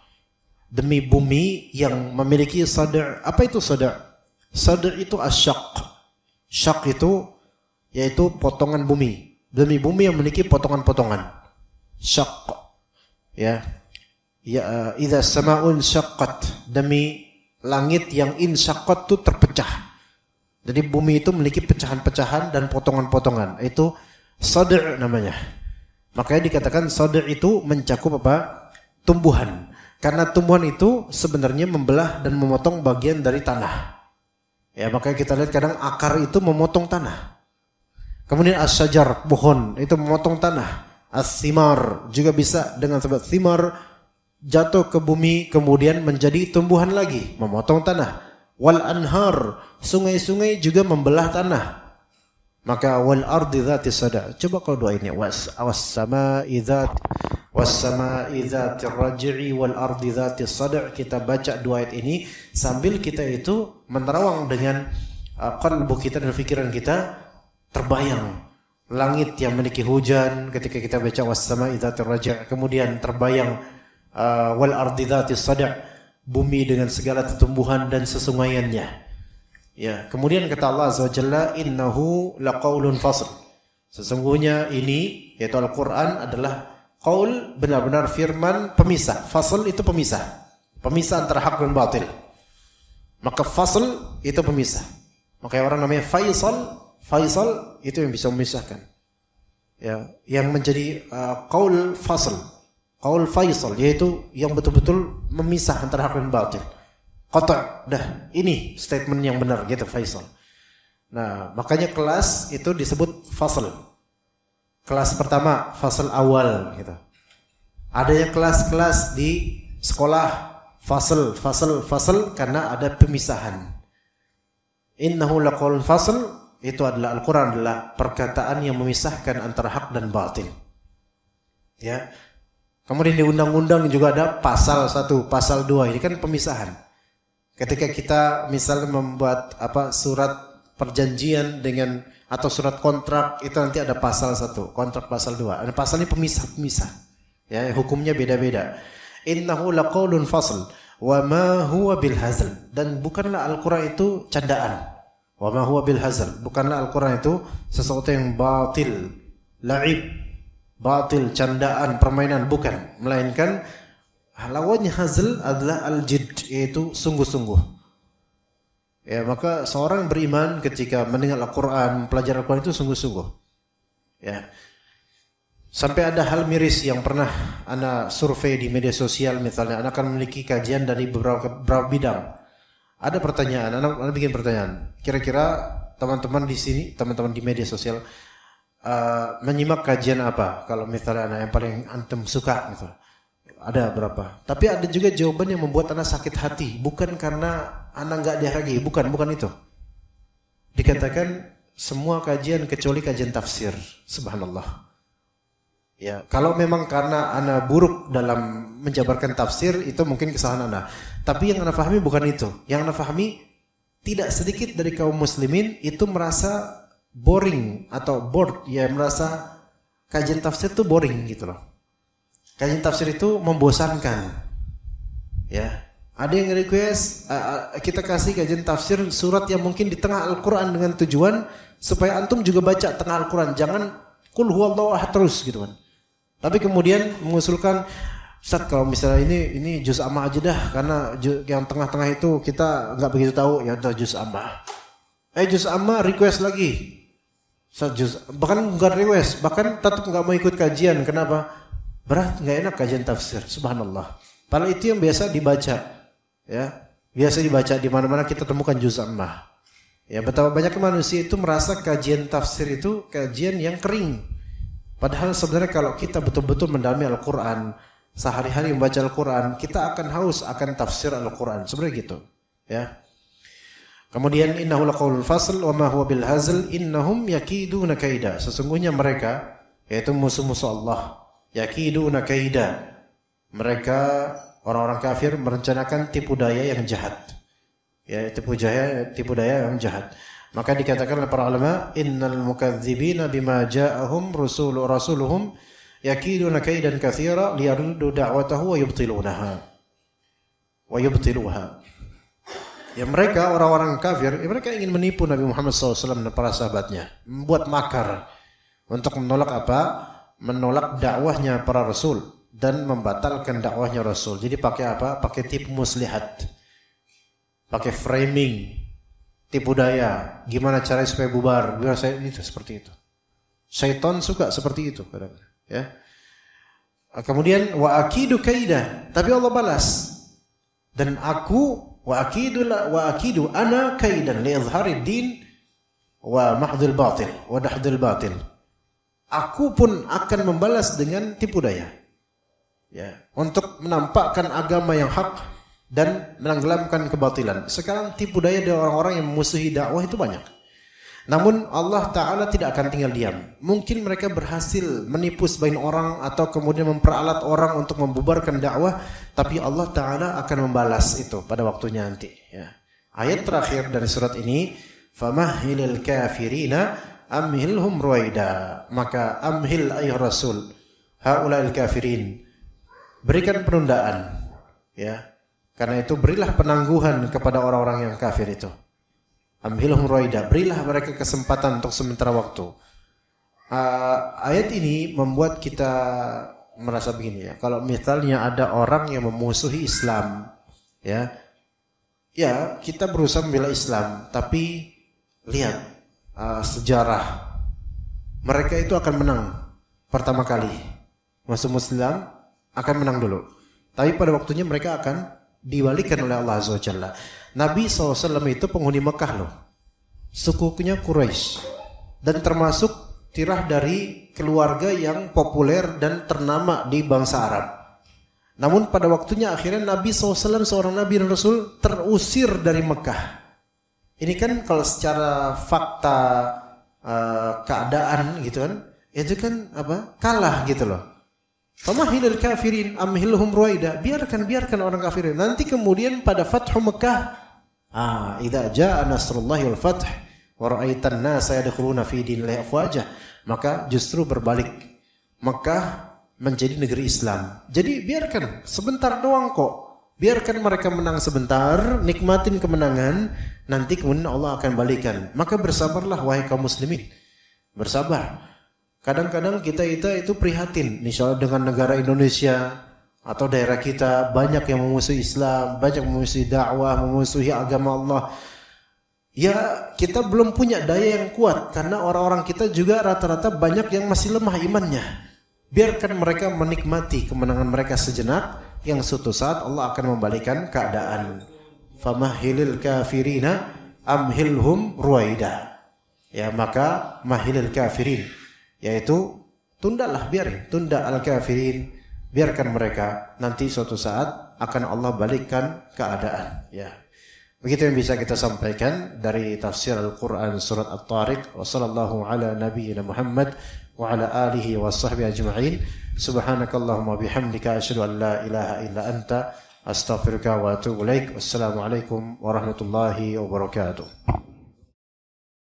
Demi bumi yang memiliki sad'. Apa itu sad'? Sad' itu asyaq. Syaq itu yaitu potongan bumi. Demi bumi yang memiliki potongan-potongan. Syaq. Ya. Ya, idza sama'un syaqqat. Demi langit yang insyaqqat itu terpecah. Jadi bumi itu memiliki pecahan-pecahan dan potongan-potongan. Itu sad' namanya. Makanya dikatakan sad' itu mencakup apa? Tumbuhan. Karena tumbuhan itu sebenarnya membelah dan memotong bagian dari tanah. Ya, makanya kita lihat kadang akar itu memotong tanah. Kemudian as-syajar, pohon, itu memotong tanah. As-thimar juga bisa dengan sebab thimar jatuh ke bumi kemudian menjadi tumbuhan lagi, memotong tanah. Wal anhar, sungai-sungai juga membelah tanah. Maka wal ardi dzati sad'. Coba kau doainnya, was-sama'i dzatir raj'i wal ardi dzati sad'. Kita baca dua ayat ini sambil kita itu menerawang dengan qalbu kita dan pikiran kita, terbayang langit yang memiliki hujan ketika kita baca was-sama'i dzatir raj'i, kemudian terbayang wal ardi dzati sad', bumi dengan segala tumbuhan dan sesungaiannya. Ya, kemudian kata Allah Azza wa Jalla, innahu laqaulun fasl. Sesungguhnya ini, yaitu Al-Quran, adalah qaul, benar-benar firman pemisah. Fasl itu pemisah. Pemisah antara hak dan batil. Maka fasl itu pemisah. Maka orang namanya Faisal itu yang bisa memisahkan. Ya, yang menjadi qaul fasl, qaul Faisal, yaitu yang betul-betul memisah antara hak dan batil. Qata', dah, ini statement yang benar gitu Faisal. Nah, makanya kelas itu disebut fasl. Kelas pertama, fasl awal gitu. Adanya kelas-kelas di sekolah fasl karena ada pemisahan. Innahu laqaulun fasl, itu adalah Al-Quran, adalah perkataan yang memisahkan antara hak dan batil. Ya. Kemudian di undang-undang juga ada pasal 1, pasal 2, ini kan pemisahan. Ketika kita misalnya membuat surat perjanjian dengan atau surat kontrak, itu nanti ada pasal 1, kontrak pasal 2. Ada pasal ini pemisah-pemisah. Ya, hukumnya beda-beda. Innahu laqaulun fasl wa ma huwa bil hazl, dan bukanlah Al-Qur'an itu candaan. Wa ma huwa bil hazl, bukanlah Al-Qur'an itu sesuatu yang batil, la'ib, batil, candaan, permainan, bukan, melainkan lawannya hazl adalah al-jidd, yaitu sungguh-sungguh. Ya, maka seorang beriman ketika mendengar Al-Quran, mempelajari Al-Quran itu sungguh-sungguh. Ya. Sampai ada hal miris yang pernah ana survei di media sosial, misalnya ana akan memiliki kajian dari beberapa bidang. Ada pertanyaan, ana bikin pertanyaan. Kira-kira teman-teman di sini, teman-teman di media sosial menyimak kajian apa? Kalau misalnya ana yang paling antum suka misalnya. Ada berapa? Tapi ada juga jawaban yang membuat ana sakit hati, bukan karena ana enggak dihargai, bukan itu. Dikatakan semua kajian kecuali kajian tafsir. Subhanallah. Ya, kalau memang karena ana buruk dalam menjabarkan tafsir, itu mungkin kesalahan ana. Tapi yang ana pahami bukan itu. Yang ana pahami, tidak sedikit dari kaum muslimin itu merasa boring atau bored, ya merasa kajian tafsir itu boring gitu loh. Kajian tafsir itu membosankan. Ya, ada yang request kita kasih kajian tafsir surat yang mungkin di tengah Al-Qur'an dengan tujuan supaya antum juga baca tengah Al-Qur'an, jangan qul huwallahu ahad terus gitu kan. Tapi kemudian mengusulkan, Ustaz kalau misalnya ini juz amma aja dah, karena yang tengah-tengah itu kita nggak begitu tahu, ya udah juz amma. Juz amma request lagi. Bahkan nggak request, bahkan tetap nggak mau ikut kajian. Kenapa? Berat, nggak enak kajian tafsir. Subhanallah. Padahal itu yang biasa dibaca, ya biasa dibaca di mana-mana kita temukan juz amma. Ya betapa banyak manusia itu merasa kajian tafsir itu kajian yang kering. Padahal sebenarnya kalau kita betul-betul mendalami Al-Quran, sehari-hari membaca Al-Quran, kita akan haus akan tafsir Al-Quran. Sebenarnya gitu, ya. Kemudian innahu laqaulul fasl wa ma huwa bil hazl innahum yakiduna kaida. Sesungguhnya mereka, yaitu musuh-musuh Allah, yakiduna kaida. Mereka orang-orang kafir merencanakan tipu daya yang jahat. Ya, tipu daya yang jahat. Maka dikatakan oleh para ulama, innal mukadzibina bima ja'ahum rasuluhum yakiduna kaidan katsira liyaruddu da'watahu wa yubtiluha. Ya mereka orang-orang kafir, mereka ingin menipu Nabi Muhammad SAW dan para sahabatnya, membuat makar untuk menolak apa? Menolak dakwahnya para rasul dan membatalkan dakwahnya rasul. Jadi pakai apa? Pakai tipu muslihat, pakai framing, tipu daya. Gimana caranya supaya bubar? Gimana saya itu seperti itu. Syaitan suka seperti itu kadang-kadang. Ya. Kemudian wa akidu kaida, tapi Allah balas. Dan aku wa akidu ana kaidan li izharid din wa mahdhil batil wa dahdil batil. Aku pun akan membalas dengan tipu daya. Ya, untuk menampakkan agama yang hak dan menenggelamkan kebatilan. Sekarang tipu daya dari orang-orang yang memusuhi dakwah itu banyak. Namun Allah Ta'ala tidak akan tinggal diam. Mungkin mereka berhasil menipu sebagian orang atau kemudian memperalat orang untuk membubarkan dakwah, tapi Allah Ta'ala akan membalas itu pada waktunya nanti. Ya. Ayat terakhir dari surat ini, famahhilil kafirina amhilhum ruwaida. Maka amhil ayuh rasul haula'il kafirin, berikan penundaan, ya. Karena itu berilah penangguhan kepada orang-orang yang kafir itu. Amhilhum ruwaida, berilah mereka kesempatan untuk sementara waktu. Ayat ini membuat kita merasa begini, ya. Kalau misalnya ada orang yang memusuhi Islam, ya kita berusaha membela Islam, tapi lihat sejarah, mereka itu akan menang pertama kali. Musuh Islam akan menang dulu, tapi pada waktunya mereka akan diwalikan oleh Allah Azza wa Jalla. Nabi SAW itu penghuni Mekah loh, sukunya Quraisy, dan termasuk tirah dari keluarga yang populer dan ternama di bangsa Arab. Namun pada waktunya akhirnya Nabi SAW, seorang Nabi dan Rasul, terusir dari Mekah. Ini kan kalau secara fakta keadaan gitu kan, itu kan apa? Kalah gitu loh. Famahilil kafirin amhilhum ruwaida, biarkan orang kafirin. Nanti kemudian pada Fathu Mekah, idza jaa nasrullahi wal fath wa ra'aitan nasa yadkhuluna fi dinillahi afwaja, maka justru berbalik, Mekah menjadi negeri Islam. Jadi biarkan sebentar doang kok. Biarkan mereka menang sebentar, nikmatin kemenangan, nanti kemudian Allah akan balikan. Maka bersabarlah wahai kaum muslimin. Bersabar. Kadang-kadang kita itu prihatin, misalnya dengan negara Indonesia atau daerah kita banyak yang memusuhi Islam, banyak memusuhi dakwah, memusuhi agama Allah. Ya, kita belum punya daya yang kuat karena orang-orang kita juga rata-rata banyak yang masih lemah imannya. Biarkan mereka menikmati kemenangan mereka sejenak, yang suatu saat Allah akan membalikan keadaan. Famahilil kafirina amhilhum ruwaida. Ya, maka mahilil kafirin, yaitu tundalah, biarin, tunda al-kafirin, biarkan mereka, nanti suatu saat akan Allah balikkan keadaan. Ya. Begitu yang bisa kita sampaikan dari tafsir Al-Quran surat At-Tariq. Wa sallallahu ala nabiyyina Muhammad wa ala alihi wa sahbihi ajma'in. Subhanakallahumma bihamdika asyhadu an la ilaha illa anta astaghfiruka wa atubu ilaik. Wassalamualaikum warahmatullahi wabarakatuh.